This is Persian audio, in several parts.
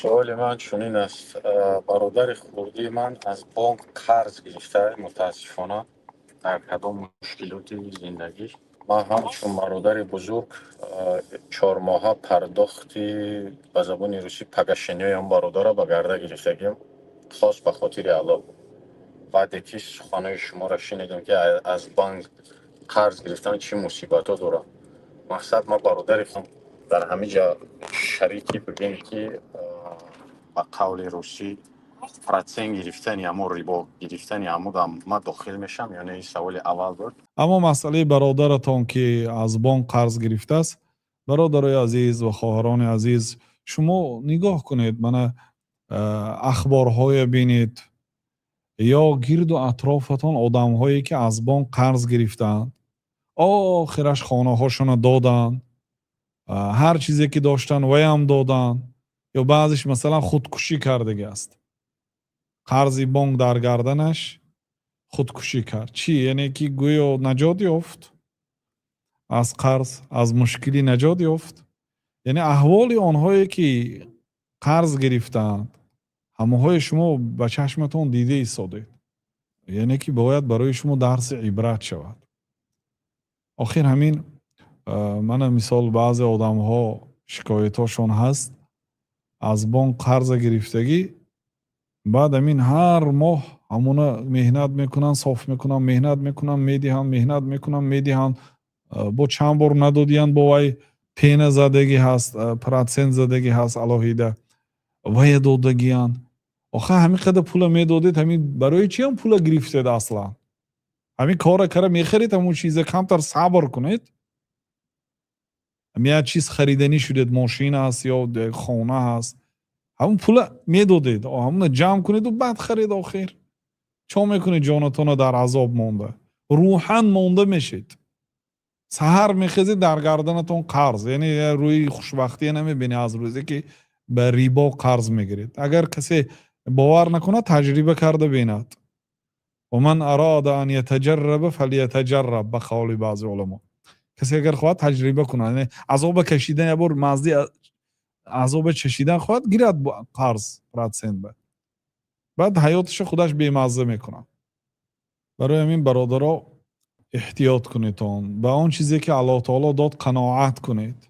سوال من چنین است. برادر خردی من از بانک قرض گرفته متاسفانه در کدام مشکلات زندگی. ما همچون برادر بزرگ 4 ماه پرداختی به زبان روسی پگشنی هم برادر به گرده گرفتگیم خاص به خاطر علاق. بعد یکی سخنهای شما را شنیدم که از بانک قرض گرفتن چه مصیبت ها داره. مقصد ما برادر خود در همه جا شریکی بگیم که با قول روسی پراتسین گرفتن یا مو ریبا گرفتن یا مو ما داخل میشم. یعنی این سوال اول بود. اما مسئله برادرتان که از بانک قرض گرفته است، برادرای عزیز و خواهران عزیز، شما نگاه کنید، من اخبارهای بینید یا گرد و اطرافتان آدم هایی که از بانک قرض گرفتند، آخرش خانه هاشون دادن، هر چیزی که داشتن وی هم دادن، یا بعضش مثلا خودکشی کرده است. قرضی بانک در گردنش خودکشی کرد. چی؟ یعنی که گویا نجات یافت از قرض، از مشکلی نجات یافت. یعنی احوال آنهایی که قرض گرفتند همه شما به چشمتون دیده ایستاده. یعنی که باید برای شما درس عبرت شود. آخر همین من مثال بعضی آدم ها شکایتاشون هست از بانک قرض گرفتگی، بعد همین هر ماه همونا مهنت میکنن، صاف میکنن، مهنت میکنن، میدیهن، مهنت میکنن، میدیهن، با چند بار ندادین با وی پین زدگی هست، پراتسین زدگی هست، الهیده وی دادگیان. آخه همین قدر پول میدادید، همین برای چی هم پول گرفتید اصلا؟ همین کار کره میخرید، همون چیز کمتر صبر کنید. همین چیز خریدنی شدید، ماشین هست یا خانه هست، همون پول میدادید، همون جمع کنید و بعد خرید. آخر چون میکنید جانتون در عذاب مونده، روحاً مونده میشید. سحر میخیزید در گردنتون قرض، یعنی روی خوشبختی نمیبینی از روزی که به ریبا قرض میگیرید. اگر کسی باور نکنه تجربه کرده بیند. و من اراد ان یتجرب فلیتجرب، به قول بعضی علما. کسی اگر خواهد تجربه کنه، یعنی عذاب کشیدن یا بر مزدی عذاب چشیدن خواهد، گیرد قرض پراتسین بعد حیاتش خودش بیمزه میکنه. برای همین برادرها احتیاط کنید، به آن چیزی که الله تعالی داد قناعت کنید.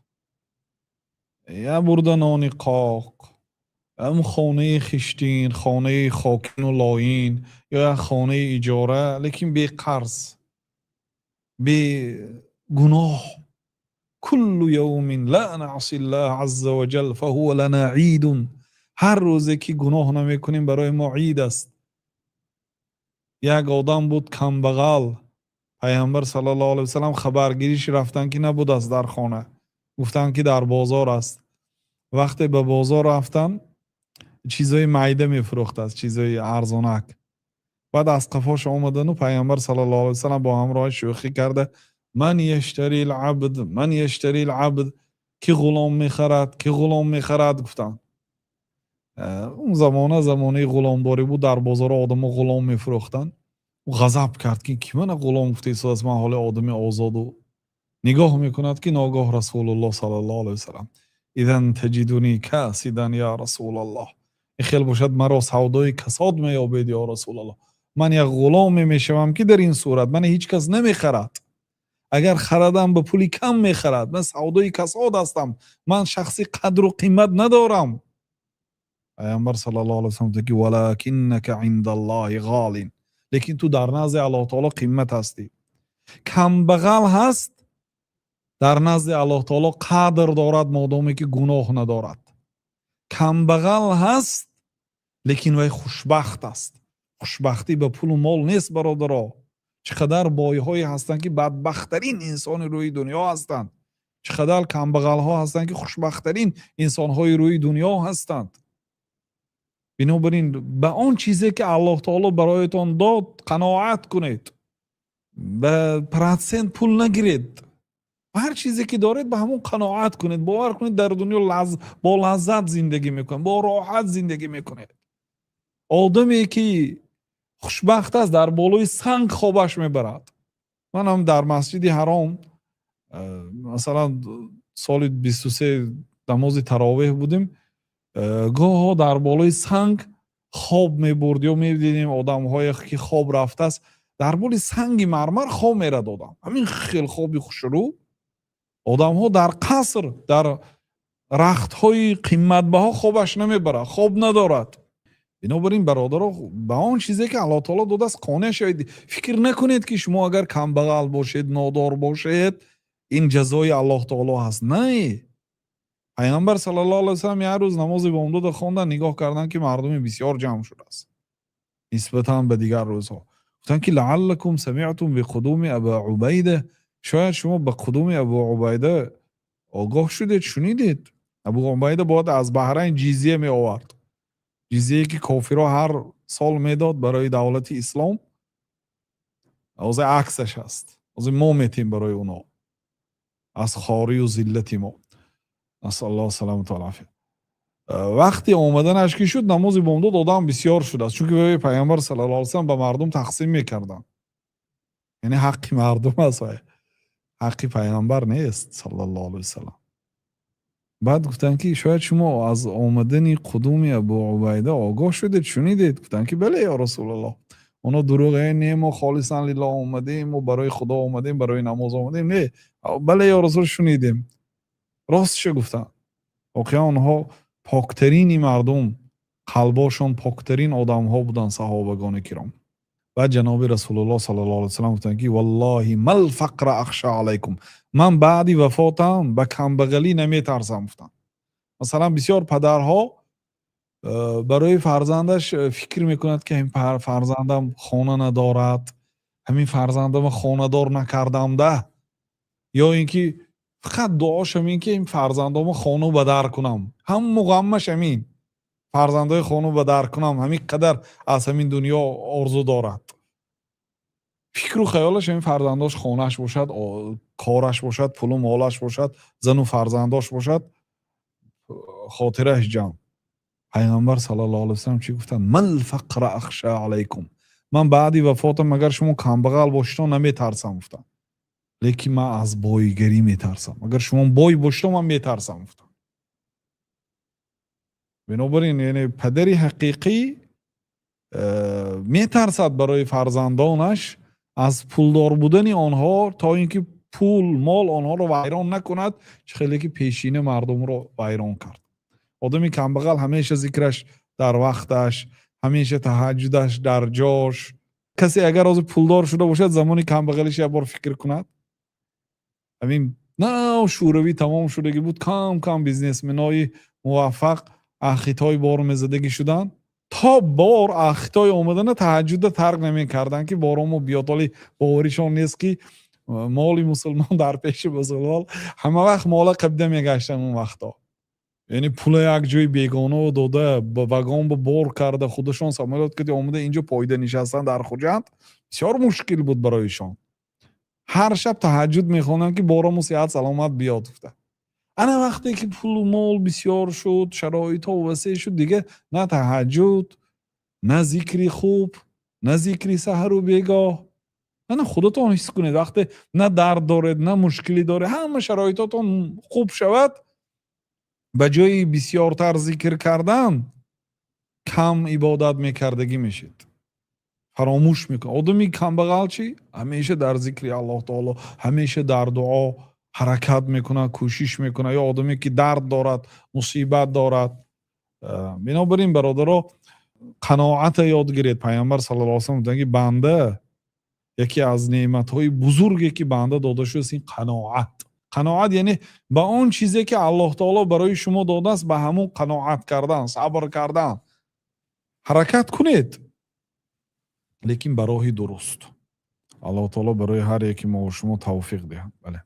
یا برده نان قاق، هم خانه خشتین، خانه خاکین و لاین، یا خانه اجاره، لیکن بی قرض، بی گناه. کل یوم لا نعصی الله عز وجل فهو لنا عید. هر روزی که گناه نمی کنیم برای ما عید است. یک آدم بود کمبغل، پیامبر صلی الله علیه وسلم خبرگیریش رفتن که نبود است در خانه، گفتن که در بازار است. وقتی به بازار رفتن چیزای معده میفروخت است، چیزای ارزانک. بعد از قفاش آمدن و پیامبر صلی الله علیه وسلم با همراه شوخی کرده، من یشتری العبد، من یشتری العبد، کی غلام میخرد، کی غلام میخرد. گفتن اون زمانه غلامباری بود، در بازار آدم غلام میفروختن. و غضب کرد که کی من غلام گفته ایسا از من حال آدم آزاد. و نگاه میکند که ناگاه رسول الله صلی الله علیه وسلم، اذن تجدونی کاسدا یا رسول الله، این خیلی باشد مرا سودای کساد میابید یا رسول الله. من یک غلام میشوم که در این صورت من هیچ کس نمیخرد، اگر خردم به پولی کم میخرد، من سودای کساد هستم، من شخصی قدر و قیمت ندارم. پیامبر صلی الله علیه وسلم گفت ولکنک عند الله غال، لیکن تو در نزد الله تعالی قیمت هستی. کم بغل هست در نزد الله تعالی قدر دارد مادامی که گناه ندارد. کم بغل هست لیکن وی خوشبخت است. خوشبختی به پول و مال نیست برادرها. چقدر بایهایی هستند که بدبخترین انسان روی دنیا هستند، چقدر کم بغل ها هستند که خوشبخترین انسان های روی دنیا هستند. بنابراین به آن چیزی که الله تعالی برایتان داد قناعت کنید، به پراتسنت پول نگیرید، هر چیزی که دارید به همون قناعت کنید. باور کنید در دنیا با لذت زندگی میکنید، با راحت زندگی میکنید. آدمی که خوشبخت است در بالای سنگ خوابش میبرد. من هم در مسجد حرام مثلا سال 23 نماز تراویح بودیم، گاه در بالای سنگ خواب میبرد یا میدیدیم آدم هایی که خواب رفته است در بالای سنگ مرمر خواب میرد آدم همین خیلی خوابی خوشرو آدم ها در قصر در رخت های قیمت بها خوابش نمیبره خواب ندارد بنابراین برادر به آن چیزی که الله تعالی داده است قانع شوید فکر نکنید که شما اگر کم بغل باشید نادار باشید این جزای الله تعالی هست نه پیامبر صلی الله علیه و سلم یک روز نماز بامداد خواندن نگاه کردن که مردم بسیار جمع شده است نسبتا به دیگر روزها گفتن که لعلکم سمعتم بقدوم ابا عبیده شاید شما به قدوم ابو عبیده آگاه شدید شنیدید ابو عبیده باید از بحرین جزیه می آورد جزیه که کافرها هر سال میداد برای دولت اسلام از عکسش هست از ما میتیم برای اونا از خاری و ذلت ما نسال الله سلامت و عافیت وقتی آمدنش که شد نماز بامداد آدم بسیار شد است چون که پیامبر صلی الله علیه و سلم به مردم تقسیم میکردن یعنی حق مردم است حق پیامبر نیست صلی الله علیه و سلم بعد گفتن که شاید شما از آمدن قدوم ابو عبیده آگاه شدید شنیدید گفتن که بله یا رسول الله اونا دروغه نیم و خالصا لله آمدیم و برای خدا آمدیم برای نماز آمدیم نه بله یا رسول شنیدیم راستش گفتن واقعا اونها پاکترین مردم قلباشون پاکترین آدم ها بودن صحابگان کرام و جناب رسول الله صلی الله علیه و سلم گفتن که والله ما الفقر اخشى علیکم من بعد وفاتم به کمبغلی نمیترسم گفتن مثلا بسیار پدرها برای فرزندش فکر میکند که این فرزندم خانه ندارد همین فرزندم خانه دار نکردم ده یا اینکه فقط دعاش همین که این فرزندام خانه به در کنم هم مغمش همین فرزندای خانه به در کنم همین قدر از همین دنیا آرزو دارد فکر و خیالش همین فرزنداش خانهش باشد کارش باشد پول و مالش باشد زن و فرزنداش باشد خاطرش جمع پیغمبر صلی الله علیه و سلم چی گفتن من الفقر اخشى علیکم من بعدی وفاتم اگر شما کمبغل باشید نمیترسم گفتن لیکن من از بایگری میترسم اگر شما بای باشید من میترسم گفتن بنابراین یعنی پدری حقیقی میترسد برای فرزندانش از پولدار بودن آنها تا اینکه پول مال آنها رو ویران نکند خیلی که پیشین مردم رو ویران کرد آدمی کمبغل همیشه ذکرش در وقتش همیشه تهجدش در جاش کسی اگر از پولدار شده باشد زمانی کمبغلش یک بار فکر کند همین نه شوروی تمام شدگی بود کم کم بیزنسمنای موفق اخیتای بار مزدگی شدن تا بار اخیتای آمدن تهجد ترک نمی کردن که بارامو بیاد ولی باوریشان نیست که مال مسلمان در پیش بزرگوار همه وقت مال قبده میگشتن اون وقتا یعنی پول یک جای بیگانه داده با وگان با بار کرده خودشان سمالات که آمده اینجا پایده نشستن در خوجند بسیار مشکل بود برایشان هر شب تهجد میخوانن که بارامو صحت سلامت بیاد گفته انا وقتی که پول و مال بسیار شد شرایط ها وسیع شد دیگه نه تهجد نه ذکری خوب نه ذکری سحر و بیگاه نه خودتون حس کنید وقتی نه درد دارید نه مشکلی داره همه شرایطاتون خوب شود به جای بسیارتر ذکر کردن کم عبادت میکردگی میشید فراموش میکنه آدمی کم بغل چی همیشه در ذکر الله تعالی همیشه در دعا حرکت میکنه کوشش میکنه یا آدمی که درد دارد مصیبت دارد بنابراین برادرها قناعت یاد گیرید پیامبر صلی الله علیه و سلم میگه که بنده یکی از نعمت‌های بزرگی که بنده داده شده است این قناعت یعنی با اون چیزی که الله تعالی برای شما داده است به همون قناعت کردن صبر کردن حرکت کنید لیکن برای درست الله تعالی برای هر یکی ما و شما توفیق دهد بله